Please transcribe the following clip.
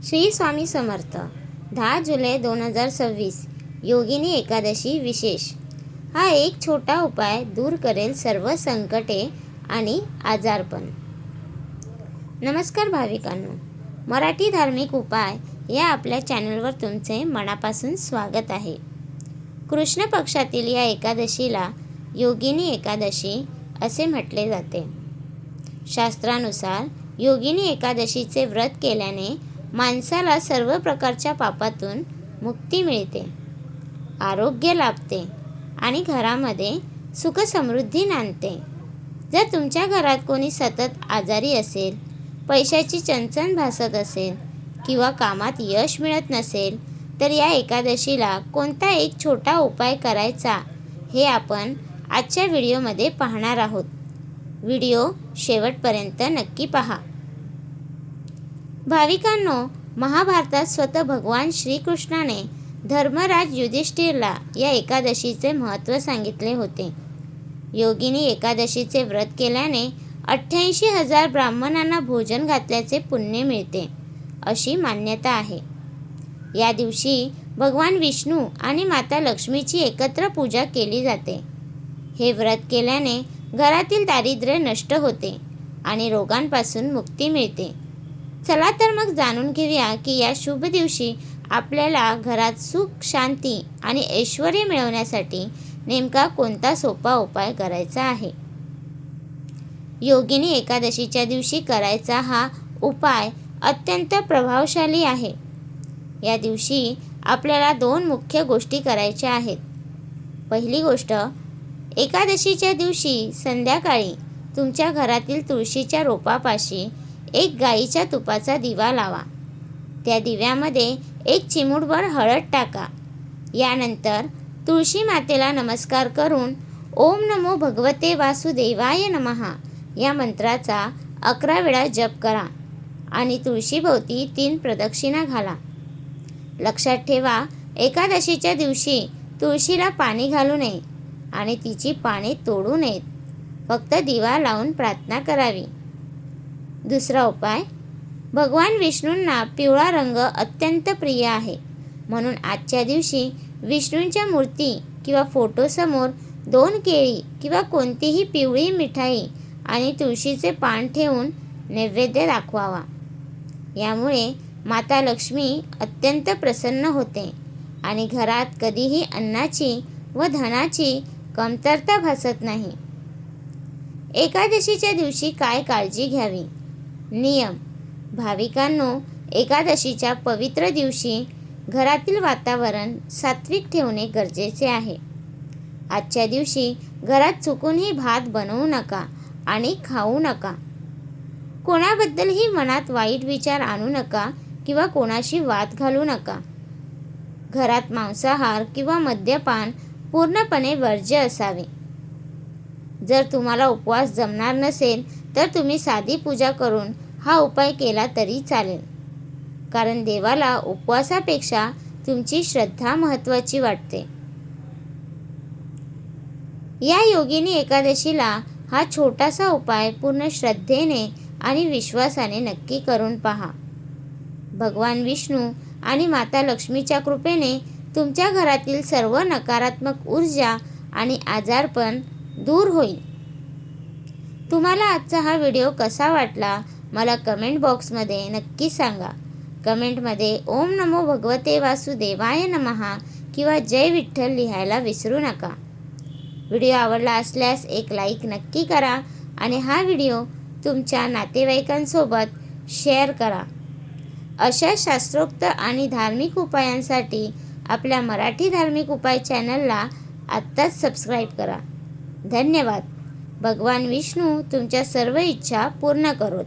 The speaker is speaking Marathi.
श्री स्वामी समर्थ 10 जुलै 2026 योगिनी एकादशी विशेष। हा एक छोटा उपाय दूर करेल सर्व संकटे आणि आजारपण। नमस्कार भाविकांनो, मराठी धार्मिक उपाय या आपल्या चॅनलवर तुमचे मनापासून स्वागत आहे। कृष्ण पक्षातील या एकादशीला योगिनी एकादशी असे म्हटले जाते। शास्त्रानुसार योगिनी एकादशीचे व्रत केल्याने माणसाला सर्व प्रकारच्या पापातून मुक्ती मिळते, आरोग्य लाभते आणि घरामध्ये सुख समृद्धी नांदते। जर तुमच्या घरात कोणी सतत आजारी असेल, पैशाची चणचण भासत असेल किंवा कामात यश मिळत नसेल, तर या एकादशीला कोणता एक छोटा उपाय करायचा हे आपण आजच्या व्हिडिओमध्ये पाहणार आहोत। व्हिडिओ शेवटपर्यंत नक्की पहा। भाविकांनो, महाभारतात स्वतः भगवान श्रीकृष्णाने धर्मराज युधिष्ठिरला या एकादशीचे महत्त्व सांगितले होते। योगिनी एकादशीचे व्रत केल्याने 88,000 ब्राह्मणांना भोजन घातल्याचे पुण्य मिळते अशी मान्यता आहे। या दिवशी भगवान विष्णू आणि माता लक्ष्मीची एकत्र पूजा केली जाते। हे व्रत केल्याने घरातील दारिद्र्य नष्ट होते आणि रोगांपासून मुक्ती मिळते। चला तर मग जाणून घेऊया की या शुभ दिवशी आपल्याला घरात सुख, शांती आणि ऐश्वर मिळवण्यासाठी नेमका कोणता सोपा उपाय करायचा आहे। योगिनी एकादशीच्या दिवशी करायचा हा उपाय अत्यंत प्रभावशाली आहे। या दिवशी आपल्याला 2 मुख्य गोष्टी करायच्या आहेत। पहिली गोष्ट, एकादशीच्या दिवशी संध्याकाळी तुमच्या घरातील तुळशीच्या रोपापाशी एक गाईच्या तुपाचा दिवा लावा। त्या दिव्यामध्ये एक चिमूटभर हळद टाका। यानंतर तुळशी मातेला नमस्कार करून ओम नमो भगवते वासुदेवाय नमः या मंत्राचा 11 वेळा जप करा आणि तुळशीभोवती 3 प्रदक्षिणा घाला। लक्षात ठेवा, एकादशीच्या दिवशी तुळशीला पाणी घालू नये आणि तिची पाने तोडू नयेत, फक्त दिवा लावून प्रार्थना करावी। दुसरा उपाय, भगवान विष्णूंना पिवळा रंग अत्यंत प्रिय आहे, म्हणून आजच्या दिवशी विष्णूंच्या मूर्ती किंवा फोटोसमोर 2 केळी किंवा कोणतीही पिवळी मिठाई आणि तुळशीचे पान ठेवून नैवेद्य दाखवावा। यामुळे माता लक्ष्मी अत्यंत प्रसन्न होते आणि घरात कधीही अन्नाची व धनाची कमतरता भासत नाही। एकादशीच्या दिवशी काय काळजी घ्यावी? नियम: भाविकांनो, एकादशीच्या पवित्र दिवशी घरातील वातावरण सात्विक ठेवणे गरजेचे आहे। आजच्या दिवशी घरात चुकूनही भात बनवू नका आणि खाऊ नका। कोणाबद्दलही मनात वाईट विचार आणू नका किंवा कोणाशी वाद घालू नका। घरात मांसाहार किंवा मद्यपान पूर्णपणे वर्ज्य असावे। जर तुम्हाला उपवास जमणार नसेल तर तुम्ही साधी पूजा करून हा उपाय केला तरी चालेल, कारण देवाला उपवासापेक्षा तुमची श्रद्धा महत्त्वाची वाटते। या योगिनी एकादशीला हा छोटासा उपाय पूर्ण श्रद्धेने आणि विश्वासाने नक्की करून पहा। भगवान विष्णू आणि माता लक्ष्मीच्या कृपेने तुमच्या घरातील सर्व नकारात्मक ऊर्जा आणि आजारपण दूर होईल। तुम्हाला आजचा हा व्हिडिओ कसा वाटला मला कमेंट बॉक्समध्ये नक्की सांगा। कमेंटमध्ये ओम नमो भगवते वासुदेवाय नमः किंवा जय विठ्ठल लिहायला विसरू नका। व्हिडिओ आवडला असल्यास एक लाईक नक्की करा आणि हा व्हिडिओ तुमच्या नातेवाईकांसोबत शेअर करा। अशा शास्त्रोक्त आणि धार्मिक उपायांसाठी आपल्या मराठी धार्मिक उपाय चॅनलला आत्ताच सबस्क्राईब करा। धन्यवाद। भगवान विष्णू तुमच्या सर्व इच्छा पूर्ण करोत।